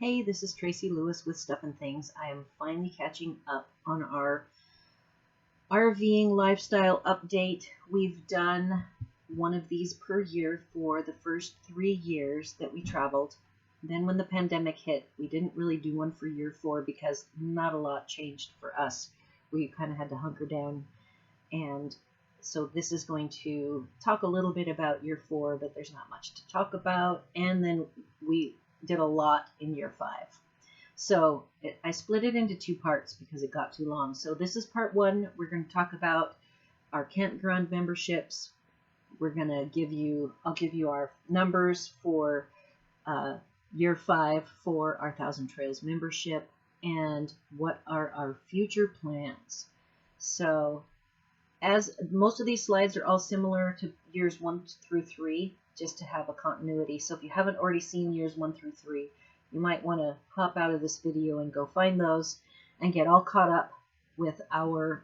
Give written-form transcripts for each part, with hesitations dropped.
Hey, this is Tracy Lewis with Stuff and Things. I am finally catching up on our RVing lifestyle update. We've done one of these per year for the first 3 years that we traveled. Then when the pandemic hit, we didn't really do one for year 4 because not a lot changed for us. We kind of had to hunker down. And so this is going to talk a little bit about year 4, but there's not much to talk about. And then we did a lot in year 5. So I split it into 2 parts because it got too long. So this is part 1. We're going to talk about our Campground memberships. We're going to I'll give you our numbers for year 5 for our Thousand Trails membership and what are our future plans. So as most of these slides are all similar to years 1 through 3, just to have a continuity. So if you haven't already seen years 1 through 3, you might want to hop out of this video and go find those and get all caught up with our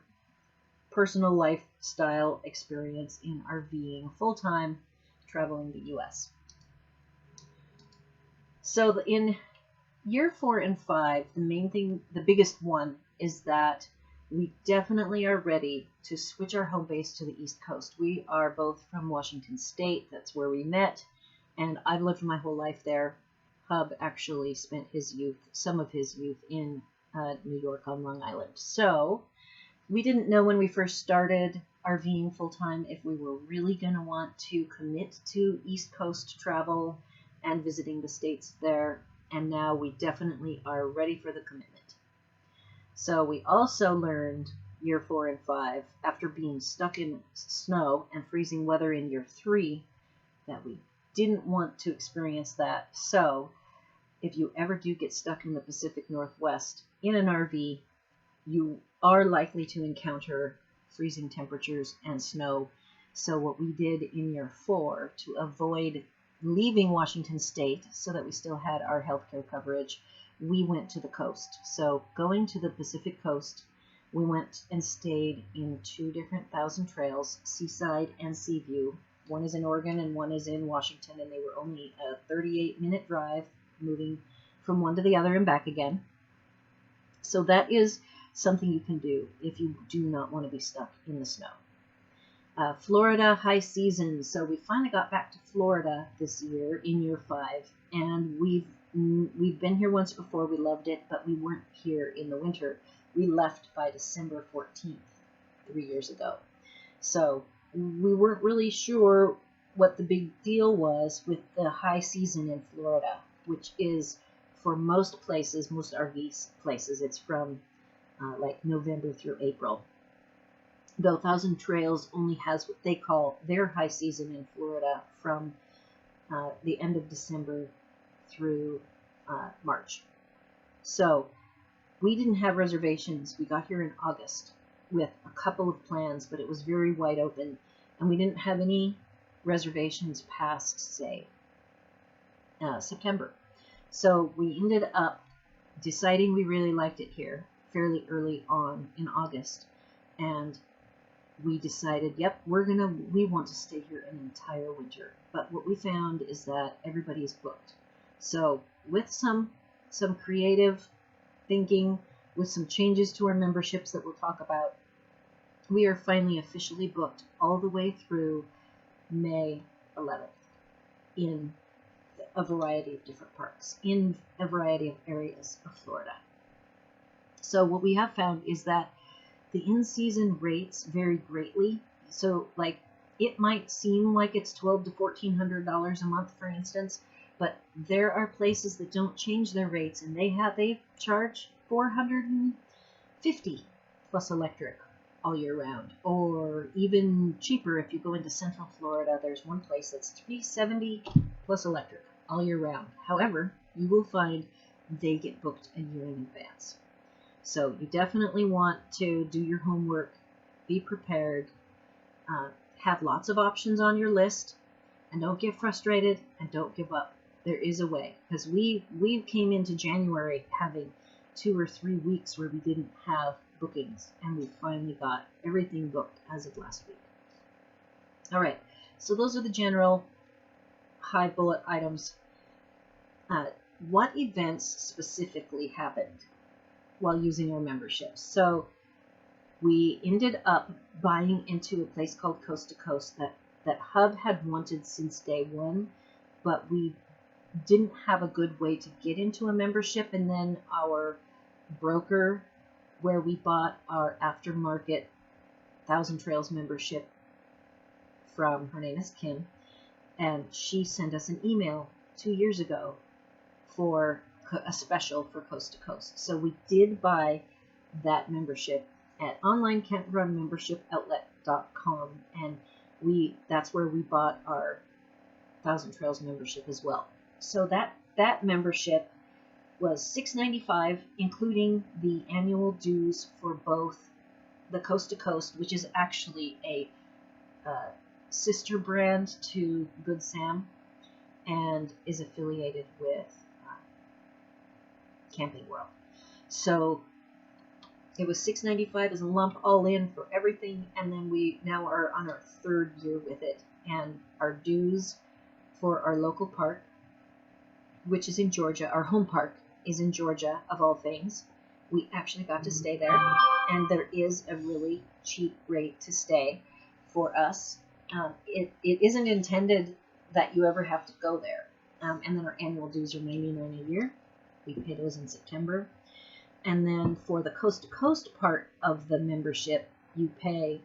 personal lifestyle experience in RVing full-time traveling the US. So in year 4 and 5, the main thing, the biggest one, is that we definitely are ready to switch our home base to the East Coast. We are both from Washington State. That's where we met, and I've lived my whole life there. Hub actually spent some of his youth in New York on Long Island. So we didn't know when we first started RVing full-time if we were really going to want to commit to East Coast travel and visiting the states there, and now we definitely are ready for the commitment. So we also learned year 4 and 5, after being stuck in snow and freezing weather in year 3, that we didn't want to experience that. So if you ever do get stuck in the Pacific Northwest in an RV, you are likely to encounter freezing temperatures and snow. So what we did in year 4 to avoid leaving Washington State so that we still had our healthcare coverage, we went to the coast. So going to the Pacific coast, we went and stayed in 2 different Thousand Trails, Seaside and Seaview. One is in Oregon and one is in Washington, and they were only a 38-minute drive moving from one to the other and back again. So that is something you can do if you do not want to be stuck in the snow. Florida high season. So we finally got back to Florida this year in year 5, and we've been here once before. We loved it, but we weren't here in the winter. We left by December 14th, 3 years ago. So we weren't really sure what the big deal was with the high season in Florida, which is for most places, most RV places, it's from like November through April. Though Thousand Trails only has what they call their high season in Florida from the end of December through March. So we didn't have reservations. We got here in August with a couple of plans, but it was very wide open, and we didn't have any reservations past, say, September. So we ended up deciding we really liked it here fairly early on in August, and we decided, yep, we want to stay here an entire winter. But what we found is that everybody is booked. So with some creative thinking, with some changes to our memberships that we'll talk about, we are finally officially booked all the way through May 11th in a variety of different parks, in a variety of areas of Florida. So what we have found is that the in-season rates vary greatly. So like it might seem like it's $1,200 to $1,400 a month, for instance, but there are places that don't change their rates, and they charge $450 plus electric all year round, or even cheaper if you go into Central Florida. There's one place that's $370 plus electric all year round. However, you will find they get booked a year in advance. So you definitely want to do your homework, be prepared, have lots of options on your list, and don't get frustrated and don't give up. There is a way, because we came into January having 2 or 3 weeks where we didn't have bookings, and we finally got everything booked as of last week. All right, so those are the general high bullet items. what events specifically happened while using our memberships. So we ended up buying into a place called Coast to Coast that Hub had wanted since day one, but we didn't have a good way to get into a membership. And then our broker, where we bought our aftermarket Thousand Trails membership from, her name is Kim, and she sent us an email 2 years ago for a special for Coast to Coast. So we did buy that membership at onlinecampgroundmembership.outlet.com, and that's where we bought our Thousand Trails membership as well. So that membership was $6.95, including the annual dues for both the Coast to Coast, which is actually a sister brand to Good Sam and is affiliated with Camping World. So it was $6.95 as a lump, all in for everything, and then we now are on our 3rd year with it. And our dues for our local park, which is in Georgia, our home park is in Georgia, of all things. We actually got to stay there, and there is a really cheap rate to stay for us. It isn't intended that you ever have to go there. And then our annual dues are $99 a year. We pay those in September. And then for the Coast to Coast part of the membership, you pay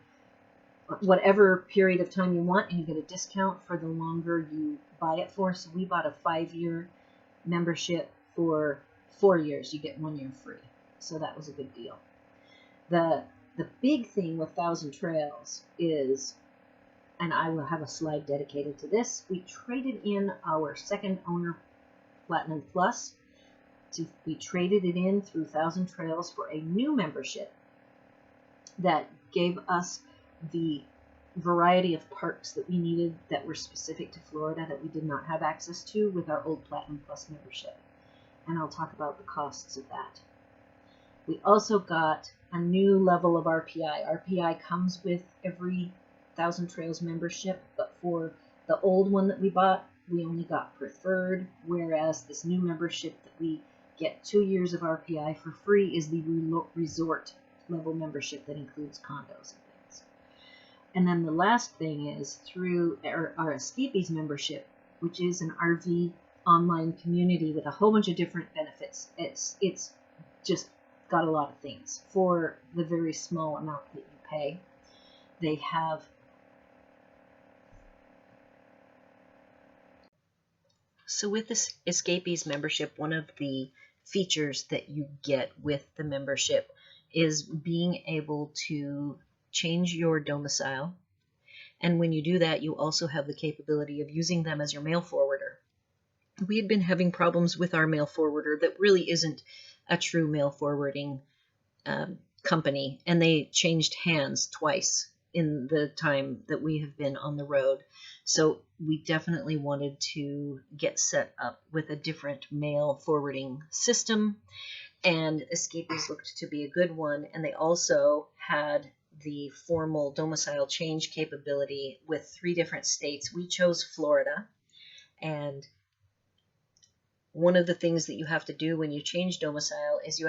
whatever period of time you want, and you get a discount for the longer you buy it for. So we bought a 5-year membership for 4 years. You get 1 year free. So that was a good deal. The big thing with Thousand Trails is, and I will have a slide dedicated to this, we traded in our second owner Platinum Plus. We traded it in through Thousand Trails for a new membership that gave us the variety of parks that we needed that were specific to Florida that we did not have access to with our old Platinum Plus membership. And I'll talk about the costs of that. We also got a new level of RPI. RPI comes with every Thousand Trails membership, but for the old one that we bought, we only got preferred, whereas this new membership that we get 2 years of RPI for free is the resort level membership that includes condos and things. And then the last thing is through our Escapees membership, which is an RV online community with a whole bunch of different benefits. It's just got a lot of things for the very small amount that you pay. They have So with this Escapees membership, one of the features that you get with the membership is being able to change your domicile. And when you do that, you also have the capability of using them as your mail forwarder. We had been having problems with our mail forwarder that really isn't a true mail forwarding company, and they changed hands twice in the time that we have been on the road. So we definitely wanted to get set up with a different mail forwarding system, and Escapees looked to be a good one. And they also had the formal domicile change capability with 3 different states. We chose Florida, and one of the things that you have to do when you change domicile is you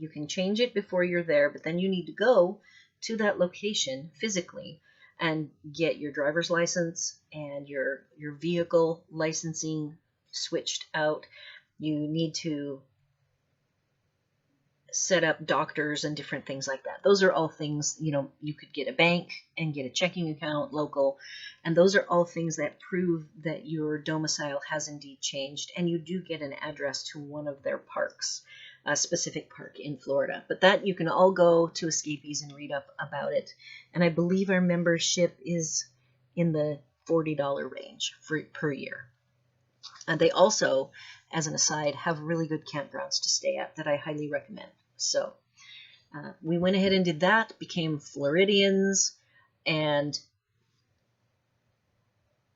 can change it before you're there, but then you need to go to that location physically and get your driver's license and your vehicle licensing switched out. You need to set up doctors and different things like that. Those are all things, you could get a bank and get a checking account local, and those are all things that prove that your domicile has indeed changed, and you do get an address to one of their parks, a specific park in Florida. But that you can all go to Escapees and read up about it. And I believe our membership is in the $40 range per year. And they also, as an aside, have really good campgrounds to stay at that I highly recommend. So we went ahead and did that, became Floridians, and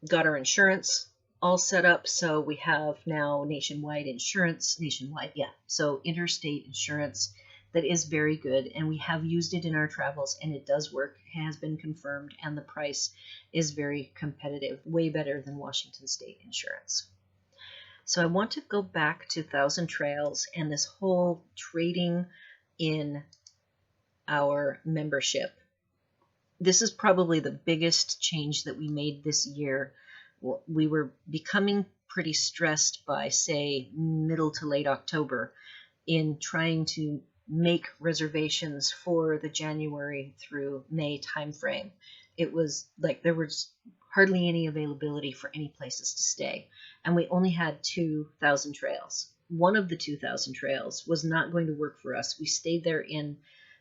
got our insurance all set up. So we have now nationwide insurance, so interstate insurance that is very good, and we have used it in our travels, and it does work, has been confirmed, and the price is very competitive, way better than Washington State insurance. So I want to go back to Thousand Trails and this whole trading in our membership. This is probably the biggest change that we made this year. We were becoming pretty stressed by, say, middle to late October in trying to make reservations for the January through May timeframe. It was like there was hardly any availability for any places to stay. And we only had 2,000 trails. One of the 2,000 trails was not going to work for us. We stayed there in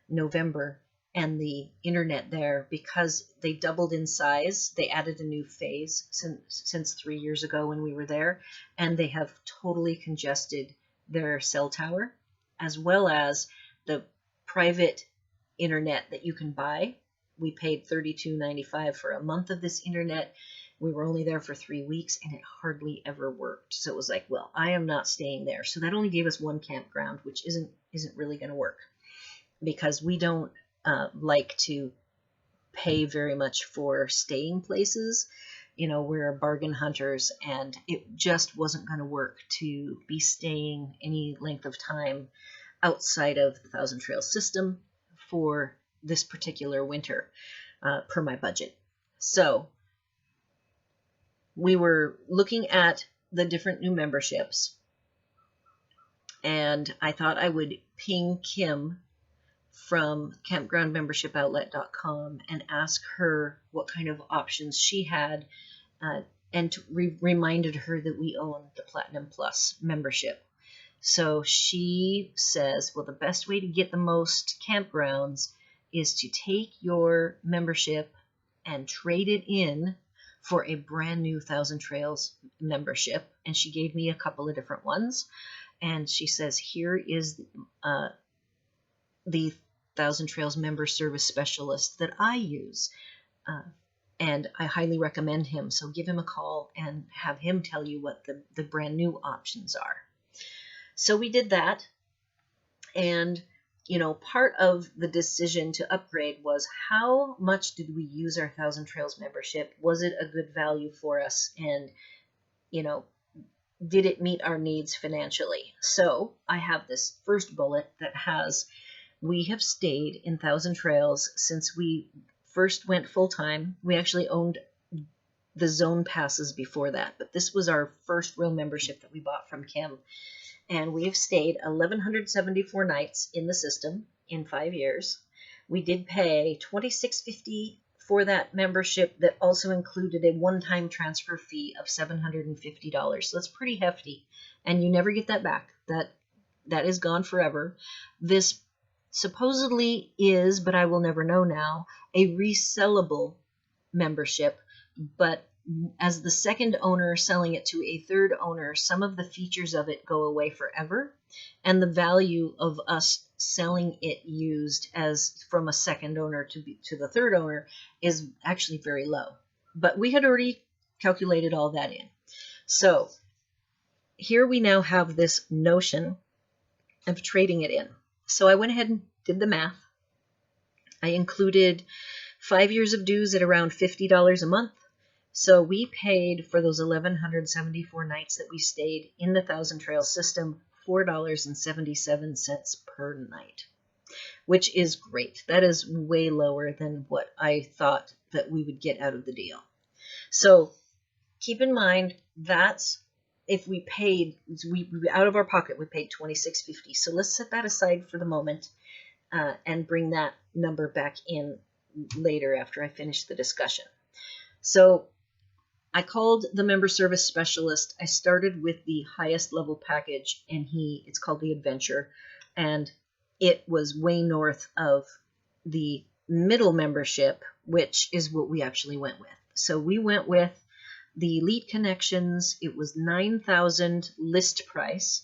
November, and the internet there, because they doubled in size, they added a new phase since 3 years ago when we were there, and they have totally congested their cell tower, as well as the private internet that you can buy. We paid $32.95 for a month of this internet. We were only there for 3 weeks, and it hardly ever worked. So it was like, well, I am not staying there. So that only gave us one campground, which isn't really going to work, because we don't like to pay very much for staying places. You know, we're bargain hunters, and it just wasn't going to work to be staying any length of time outside of the Thousand Trails system for this particular winter per my budget. So we were looking at the different new memberships, and I thought I would ping Kim from campgroundmembershipoutlet.com and ask her what kind of options she had, and reminded her that we own the Platinum Plus membership. So she says, well, the best way to get the most campgrounds is to take your membership and trade it in for a brand new Thousand Trails membership. And she gave me a couple of different ones. And she says, here is the Thousand Trails member service specialist that I use. And I highly recommend him. So give him a call and have him tell you what the brand new options are. So we did that. And, you know, part of the decision to upgrade was how much did we use our Thousand Trails membership? Was it a good value for us? And, you know, did it meet our needs financially? So I have this first bullet that has, we have stayed in Thousand Trails since we first went full-time. We actually owned the zone passes before that, but this was our first real membership that we bought from Kim. And we have stayed 1,174 nights in the system in 5 years. We did pay $26.50 for that membership that also included a one-time transfer fee of $750. So that's pretty hefty, and you never get that back. That is gone forever. This supposedly is, but I will never know now, a resellable membership, but as the second owner selling it to a third owner, some of the features of it go away forever, and the value of us selling it used as from a second owner to the third owner is actually very low. But we had already calculated all that in. So here we now have this notion of trading it in. So I went ahead and did the math. I included 5 years of dues at around $50 a month. So we paid for those 1,174 nights that we stayed in the Thousand Trails system $4.77 per night, which is great. That is way lower than what I thought that we would get out of the deal. So keep in mind that's if we paid, we out of our pocket, we paid $26.50. So let's set that aside for the moment and bring that number back in later after I finish the discussion. So I called the member service specialist. I started with the highest level package, and it's called the Adventure, and it was way north of the middle membership, which is what we actually went with. So we went with the Elite Connections. It was $9,000 list price.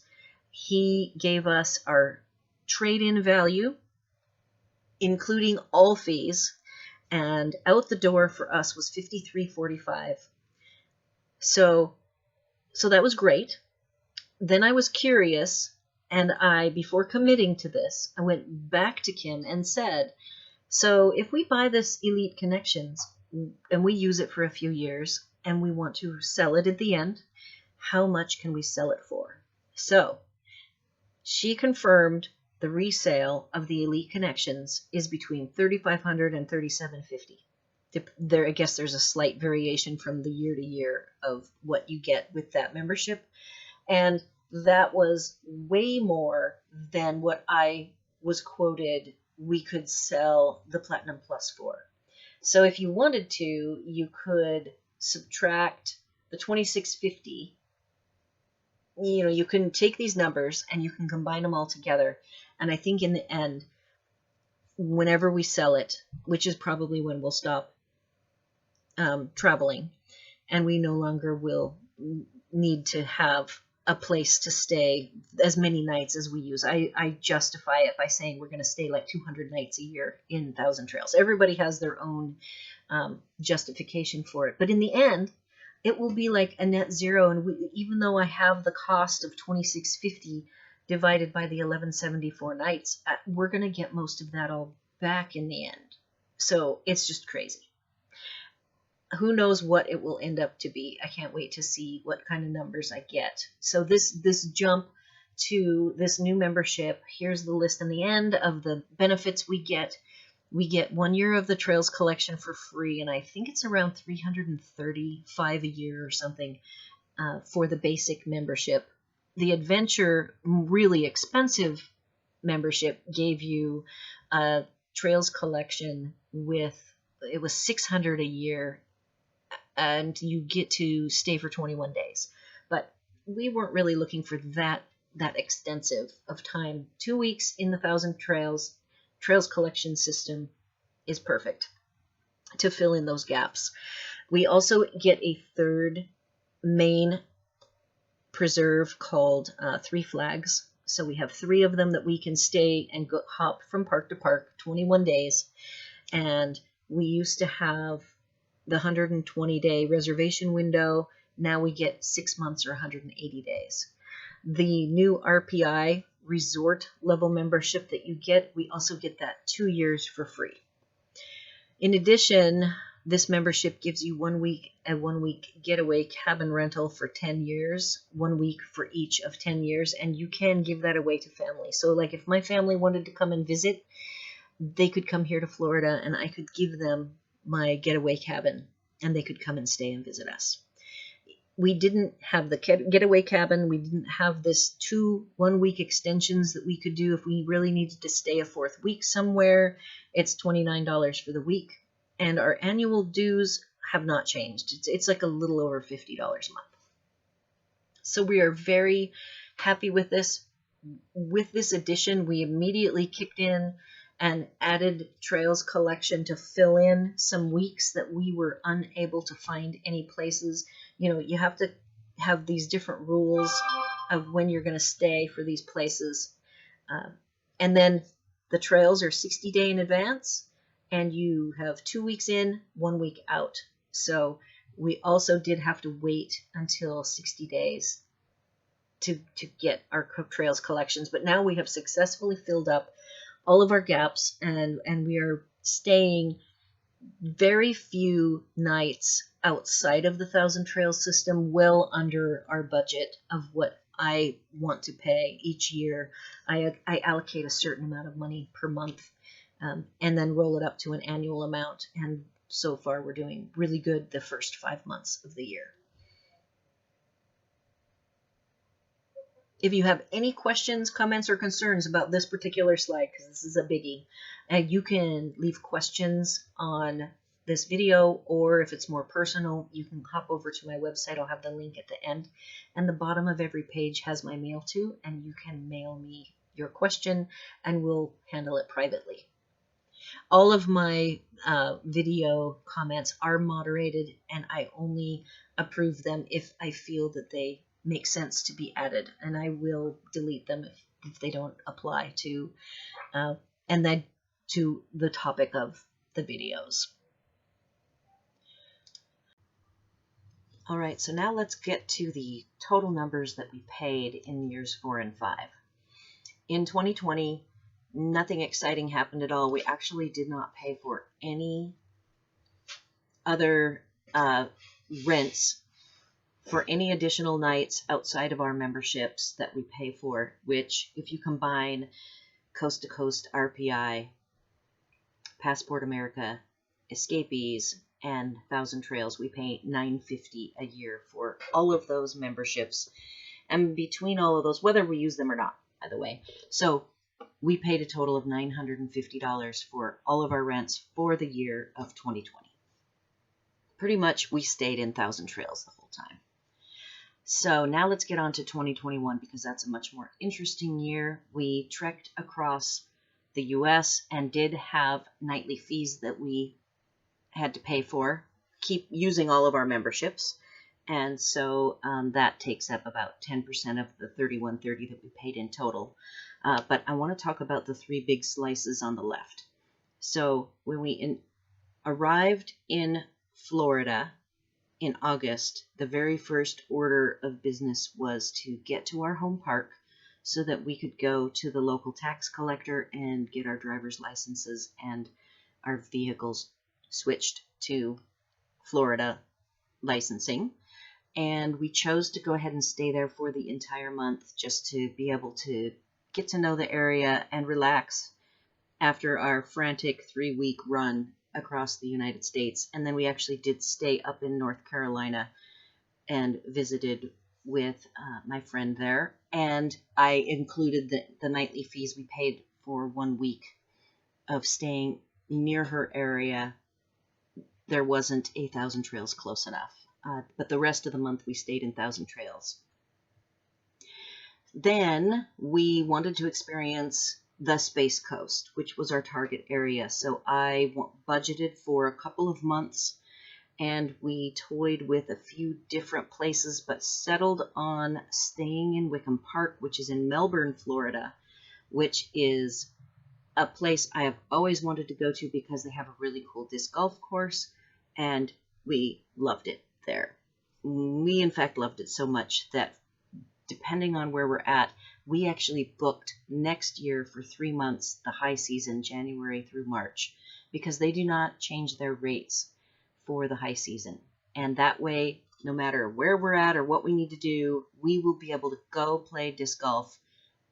He gave us our trade-in value, including all fees, and out the door for us was $53.45. So that was great. Then I was curious, and before committing to this, I went back to Kim and said, so if we buy this Elite Connections and we use it for a few years and we want to sell it at the end, how much can we sell it for? So she confirmed the resale of the Elite Connections is between $3,500 and $3,750. There, I guess there's a slight variation from the year to year of what you get with that membership. And that was way more than what I was quoted we could sell the Platinum Plus for. So if you wanted to, you could subtract the $2,650. You know, you can take these numbers and you can combine them all together. And I think in the end, whenever we sell it, which is probably when we'll stop traveling, and we no longer will need to have a place to stay as many nights as we use. I justify it by saying we're going to stay like 200 nights a year in Thousand Trails. Everybody has their own justification for it. But in the end, it will be like a net zero. And even though I have the cost of $2,650 divided by the 1,174 nights, we're going to get most of that all back in the end. So it's just crazy. Who knows what it will end up to be. I can't wait to see what kind of numbers I get. So this jump to this new membership, here's the list in the end of the benefits we get. We get 1 year of the Trails collection for free, and I think it's around $335 a year or something for the basic membership. The Adventure, really expensive membership, gave you a Trails collection with, it was $600 a year, and you get to stay for 21 days. But we weren't really looking for that extensive of time. 2 weeks in the Thousand Trails collection system is perfect to fill in those gaps. We also get a third main preserve called Three Flags. So we have 3 of them that we can stay and go hop from park to park, 21 days. And we used to have the 120-day reservation window. Now we get 6 months or 180 days. The new RPI resort level membership that you get, we also get that 2 years for free. In addition, this membership gives you 1 week, a 1 week getaway cabin rental for 10 years, 1 week for each of 10 years, and you can give that away to family. So like if my family wanted to come and visit, they could come here to Florida and I could give them my getaway cabin and they could come and stay and visit us. We didn't have the getaway cabin. We didn't have this 2 1-week extensions that we could do if we really needed to stay a 4th week somewhere. It's $29 for the week. And our annual dues have not changed. It's like a little over $50 a month. So we are very happy with this. With this addition, we immediately kicked in and added Trails collection to fill in some weeks that we were unable to find any places. You know, you have to have these different rules of when you're going to stay for these places. And then the Trails are 60 days in advance, and you have 2 weeks in, 1 week out. So we also did have to wait until 60 days to get our Trails collections. But now we have successfully filled up all of our gaps, and we are staying very few nights outside of the Thousand Trails system, well under our budget of what I want to pay each year. I allocate a certain amount of money per month and then roll it up to an annual amount. And so far we're doing really good the first 5 months of the year. If you have any questions, comments, or concerns about this particular slide, because this is a biggie, you can leave questions on this video, or if it's more personal, you can hop over to my website. I'll have the link at the end. And the bottom of every page has my mail to, and you can mail me your question, and we'll handle it privately. All of my video comments are moderated, and I only approve them if I feel that they make sense to be added, and I will delete them if they don't apply to and then to the topic of the videos. All right, so now let's get to the total numbers that we paid in years 4 and 5. In 2020, nothing exciting happened at all. We actually did not pay for any other rents for any additional nights outside of our memberships that we pay for, which if you combine Coast to Coast RPI, Passport America, Escapees, and Thousand Trails, we pay $9.50 a year for all of those memberships. And between all of those, whether we use them or not, by the way. So we paid a total of $950 for all of our rents for the year of 2020. Pretty much we stayed in Thousand Trails the whole time. So now let's get on to 2021 because that's a much more interesting year. We trekked across the U.S. and did have nightly fees that we had to pay for, keep using all of our memberships. And so that takes up about 10% of the $31.30 that we paid in total. But I want to talk about the three big slices on the left. So when we arrived in Florida in August, the very first order of business was to get to our home park so that we could go to the local tax collector and get our driver's licenses and our vehicles switched to Florida licensing. And we chose to go ahead and stay there for the entire month just to be able to get to know the area and relax after our frantic 3-week run across the United States. And then we actually did stay up in North Carolina and visited with my friend there. And I included the nightly fees we paid for 1 week of staying near her area. There wasn't a Thousand Trails close enough. But the rest of the month we stayed in Thousand Trails. Then we wanted to experience the Space Coast, which was our target area. So I budgeted for a couple of months and we toyed with a few different places, but settled on staying in Wickham Park, which is in Melbourne, Florida, which is a place I have always wanted to go to because they have a really cool disc golf course, and we loved it there. We, in fact, loved it so much that depending on where we're at, we actually booked next year for 3 months, the high season, January through March, because they do not change their rates for the high season. And that way, no matter where we're at or what we need to do, we will be able to go play disc golf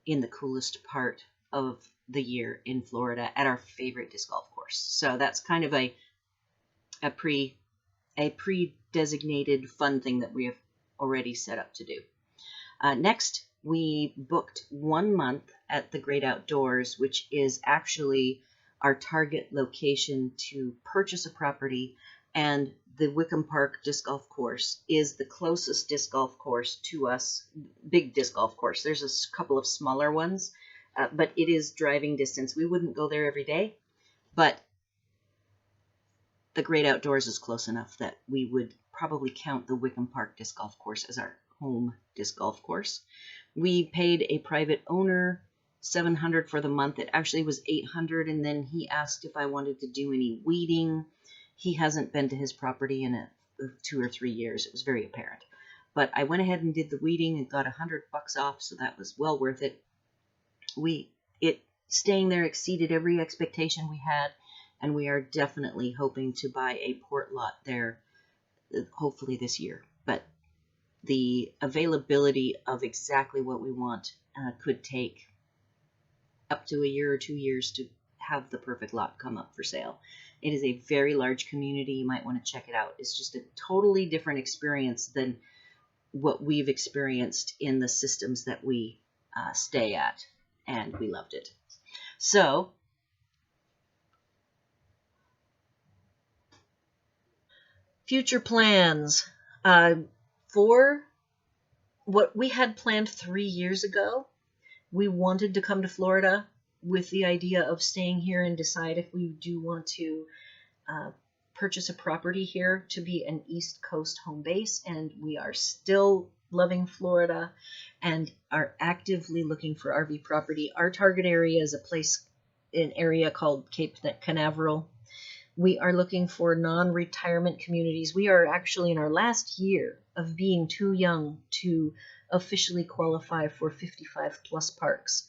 in the coolest part of the year in Florida at our favorite disc golf course. So that's kind of a pre-designated fun thing that we have already set up to do. Next, we booked 1 month at the Great Outdoors, which is actually our target location to purchase a property, and the Wickham Park Disc Golf Course is the closest disc golf course to us, big disc golf course. There's a couple of smaller ones, but it is driving distance. We wouldn't go there every day, but the Great Outdoors is close enough that we would probably count the Wickham Park Disc Golf Course as our home disc golf course. We paid a private owner $700 for the month. It actually was $800, and then he asked if I wanted to do any weeding. He hasn't been to his property in 2 or 3 years. It was very apparent. But I went ahead and did the weeding and got $100 off, so that was well worth it. Staying there exceeded every expectation we had, and we are definitely hoping to buy a port lot there, hopefully this year. But the availability of exactly what we want could take up to a year or 2 years to have the perfect lot come up for sale. It is a very large community. You might want to check it out. It's just a totally different experience than what we've experienced in the systems that we stay at, and we loved it. So future plans. For what we had planned 3 years ago, we wanted to come to Florida with the idea of staying here and decide if we do want to purchase a property here to be an East Coast home base. And we are still loving Florida and are actively looking for RV property. Our target area is an area called Cape Canaveral. We are looking for non-retirement communities. We are actually in our last year of being too young to officially qualify for 55 plus parks.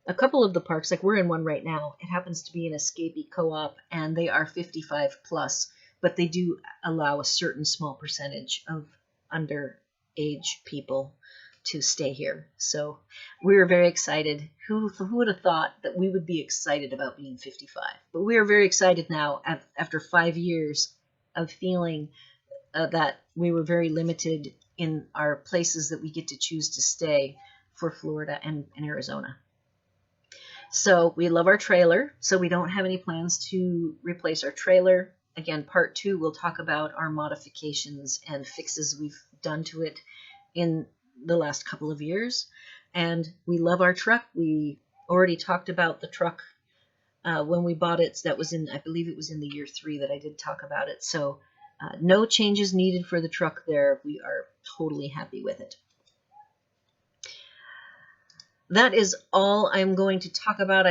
A couple of the parks, like we're in one right now, it happens to be an Escapee co-op, and they are 55 plus, but they do allow a certain small percentage of under age people to stay here. So we were very excited. Who would have thought that we would be excited about being 55? But we are very excited now after 5 years of feeling that we were very limited in our places that we get to choose to stay for Florida and Arizona. So we love our trailer, so we don't have any plans to replace our trailer. Again, part 2, we'll talk about our modifications and fixes we've done to it in the last couple of years. And we love our truck. We already talked about the truck when we bought it. That was I believe it was in the year 3 that I did talk about it. So no changes needed for the truck there. We are totally happy with it. That is all I'm going to talk about.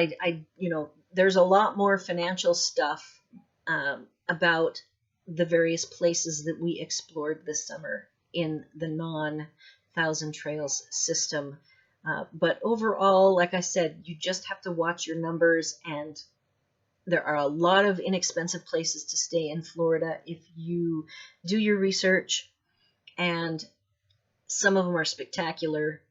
There's a lot more financial stuff about the various places that we explored this summer in the non-Thousand Trails system. But overall, like I said, you just have to watch your numbers, and there are a lot of inexpensive places to stay in Florida if you do your research, and some of them are spectacular,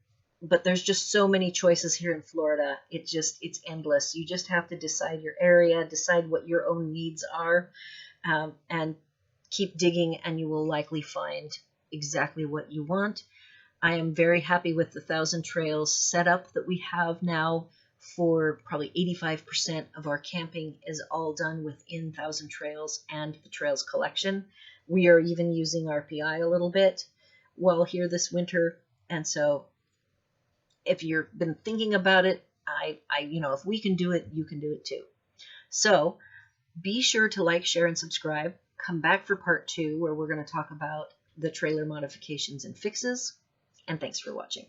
but there's just so many choices here in Florida. It's endless. You just have to decide your area, decide what your own needs are, and keep digging, and you will likely find exactly what you want. I am very happy with the Thousand Trails setup that we have now. For probably 85% of our camping is all done within Thousand Trails and the Trails collection. We are even using RPI a little bit while here this winter, and so if you've been thinking about it, if we can do it, you can do it too. So be sure to like, share, and subscribe. Come back for part 2, where we're going to talk about the trailer modifications and fixes. And thanks for watching.